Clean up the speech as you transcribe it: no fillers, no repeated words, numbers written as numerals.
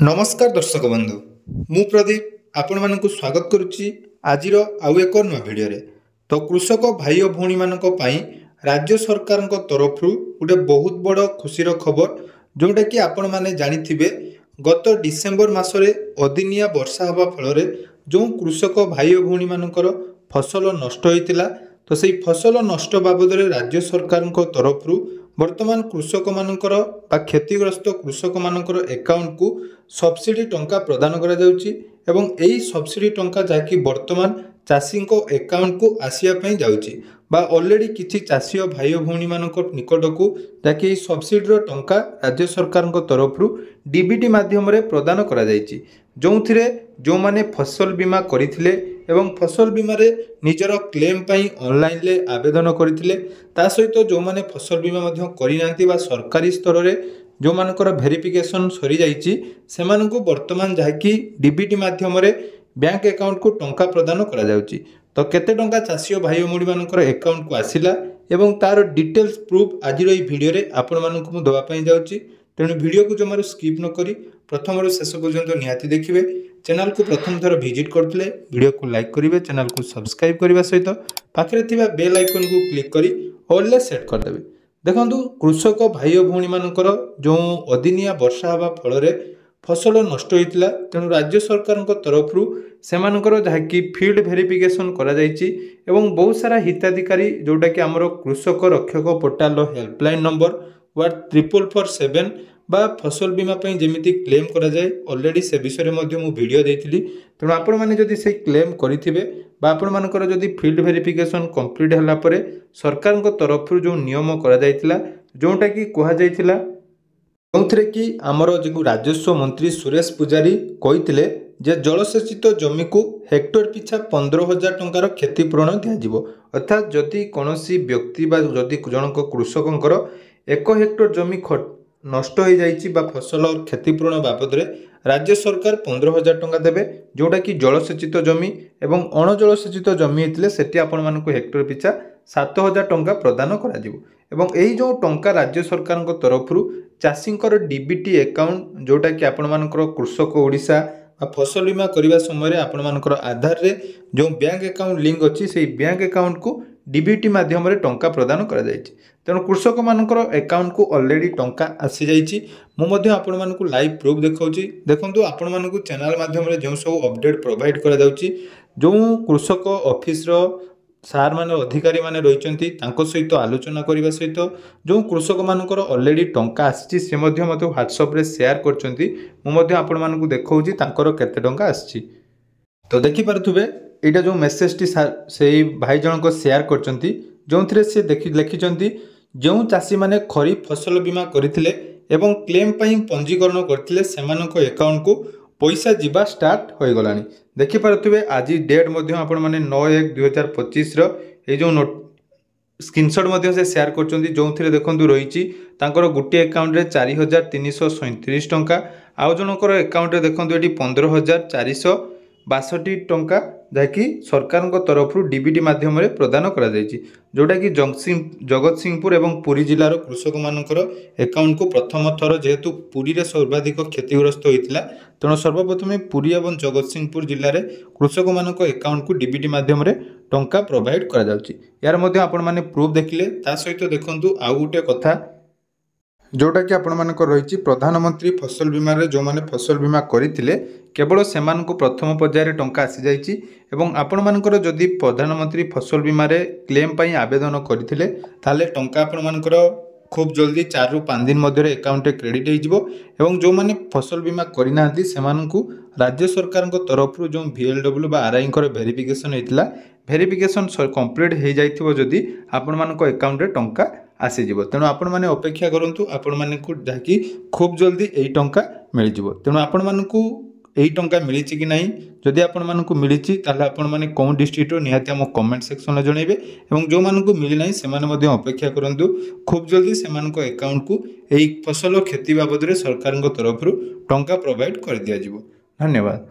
नमस्कार दर्शक बंधु मु प्रदीप आपण मानक स्वागत करुच्ची आज आउ एक नुआ भिडियो तो कृषक भाई और भौणी मानक पई राज्य सरकार तरफ गोटे बहुत बड़ खुशीर खबर जोटा कि आपण माने जानिथिबे गत डिसेम्बर मासरे अदिनिया वर्षा हवा फल जो कृषक भाई और भौणी मानकर फसल नष्ट होइतिला तो सेही फसल नष्ट बाबद राज्य सरकार तरफ वर्तमान कृषक मानकर बा क्षतिग्रस्त कृषक मानकर अकाउंट को सब्सिडी टंका प्रदान करा जाउची एवं एही सब्सिडी टंका जाकि वर्तमान चाषी अकाउंट को आसिया पई जाउची बा ऑलरेडी किछि चाषी भाई भौणी मानक निकट को जाकि सब्सिडी टंका राज्य सरकार तरफ डीबीटी माध्यम रे प्रदान करा जायची जोंथिरे जो माने फसल बीमा करिथिले एवं फसल बीमा रे निजर क्लेम पई ऑनलाइन ले आवेदन करिथिले ता सहित जो माने फसल बीमा मध्य करि नांती बा सरकारी स्तर रे जो मानकर वेरिफिकेशन सरी जाइछि सेमानकु वर्तमान जाकि डीबीटी माध्यम रे बैंक अकाउंट को टंका प्रदान करा जाउछि तो केते टंका चाषी भाई मुड़ी मानकर अकाउंट को आसिला एवं तार डिटेल्स प्रूफ आज एही वीडियो रे आपण मानकु मु दवा पई जाउछि तेणु वीडियो को जमार स्किप न करी प्रथम रु शेष पर्यंत निहाती देखिए चैनल को प्रथम थर विजिट करथिले वीडियो को लाइक करिवे चैनल को सब्सक्राइब करबा सहित पाखरे थिबा बेल आइकन को क्लिक करी ऑल ले सेट कर देबे देखंतु कृषक भाई और भौणी मानकर जो अदिनिया वर्षा हवा फल फसल नष्ट होइतिला तेणु राज्य सरकार तरफ से जहाँकि फील्ड वेरिफिकेशन करा जायछि एवं बहुत सारा हिताधिकारी जोटा कि आमर कृषक रक्षक पोर्टाल हेल्पलाइन नंबर वार्ड 4447 बा फसल बीमा जमीती क्लेम करा जाए ऑलरेडी से विषय में मु वीडियो देइथिली तेणु आपण माने जदि से क्लेम करिथिबे बा आपण मानकर जदि फील्ड वेरिफिकेशन कंप्लीट हला परे सरकार तरफ जो नियम करा जायतिला जोटा कि कहा जायतिला जोंथरे कि आमर जो राजस्व मंत्री सुरेश पुजारी कहिथिले जे जलसेचित जमी को हेक्टर पिछा 15,000 टंकार क्षतिपूरण दिया अर्थात जदि कौनसी व्यक्ति बा जदि जनक कृषकंकर 1 हेक्टर जमी नष्ट हो जाइछि बा फसल और क्षतिपूरण बाबद राज्य सरकार 15,000 टंका देबे जोटा कि जलसेचित जमी एवं अणजलसेचित जमी हेतिले सेठी आपण मानकु हेक्टर पिछा 7,000 टंका प्रदान करा जिवो एवं एही जो टंका राज्य सरकार तरफ चाषींकर डीबीटी अकाउंट जोटा कि आपण मानकर कृषक ओडिशा फसल बीमा करने समय आपण मानकर आधार रे जो बैंक अकाउंट लिंक अच्छी से बैंक अकाउंट को डीबीटी माध्यम रे टंका प्रदान करा जायछि तेणु कृषक मानकर अकाउंट को ऑलरेडी टंका आसी जाइछि मु मध्ये आपण मानकु लाइव प्रूफ देखाउछि देखंतु आपण मानकु चैनल माध्यम रे जो सब अपडेट प्रोवाइड करा जाउछि जो कृषक ऑफिस रो सार माने अधिकारी माने रहिचंती तांको सहित आलोचना करबा सहित जो कृषक मानकर ऑलरेडी टंका आछि से मध्ये मते व्हाट्सएप रे शेयर करचंती मु मध्ये आपण मानकु देखाउछि तांकर केते टंका आछि तो देखि पारथुबे एटा जो मेसेज टी से भाई जन को शेयर करचंती जोंथरे से लिखिचंती जो चाषी माने खरीफ फसल बीमा करथिले एवं क्लेम पई पंजीकरण करथिले सेमानको अकाउंट को पैसा जीवा स्टार्ट हो गलानी देखि पारथुबे आज डेट मध्ये आपण माने 9/1/2025 रो ए जो स्क्रीनशॉट मध्ये से शेयर करचंती जोंथरे देखंतु रहिछि तांकर गुटी अकाउंट रे 4,337 टंका आउ जनकर अकाउंट रे देखंतु एटी 15,462 टंका जहाँकि सरकार तरफ डीबीटी माध्यम रे प्रदान करा जायछि जोटा कि जगत सिंहपुर एवं पुरी जिलार कृषक मानकर अकाउंट को प्रथम थर जेहेतु पुरी रे सर्वाधिक क्षतिग्रस्त होइतिला तेणु सर्वप्रथम पुरी एवं जगत सिंहपुर जिले में कृषक मानक अकाउंट को डीबीटी माध्यम रे टंका प्रोवाइड करा जाउछि यार मध्ये आपण माने प्रूफ देखिले ता सहित देखंतु आउ गुटे कथा जोटा कि आपण मानकर रही प्रधानमंत्री फसल बीमा रे जो माने फसल बीमा करथिले केवल सेमानकु प्रथम पर्यायर टंका आसी जाइछि एवं आपण मानकर जदि प्रधानमंत्री फसल बीमा रे क्लेम पई आवेदन करथिले ताले टंका आपण मानकर खूब जल्दी 4 रु 5 दिन मध्य अकाउंट क्रेडिट हो एवं जो माने फसल बीमा करिना सेमानकु राज्य सरकार तरफ जो VLW बा आरआई वेरिफिकेशन हेतिला वेरिफिकेशन कंप्लीट हो जाइथिबो जदि आपण मानक अकाउंट रे टंका आसीଯିव तेणु आपण माने अपेक्षा करंतु आपण मानकु जाकि खूब जल्दी एही टंका मिल जिवो तेणु आपण मानकु एही टंका मिलिछि कि नाही जदि आपण मानकु मिलिछि ताले आपण माने कोन डिस्ट्रिक्ट रो निहाती हम कमेंट सेक्शन रे जणैबे एवं जो मानकु मिलि नाही से माने मध्ये अपेक्षा करंतु खूब जल्दी से मानक अकाउंट को एही फसल क्षति बाबद रे सरकार तरफ टंका प्रोवाइड कर दिया जिवो धन्यवाद।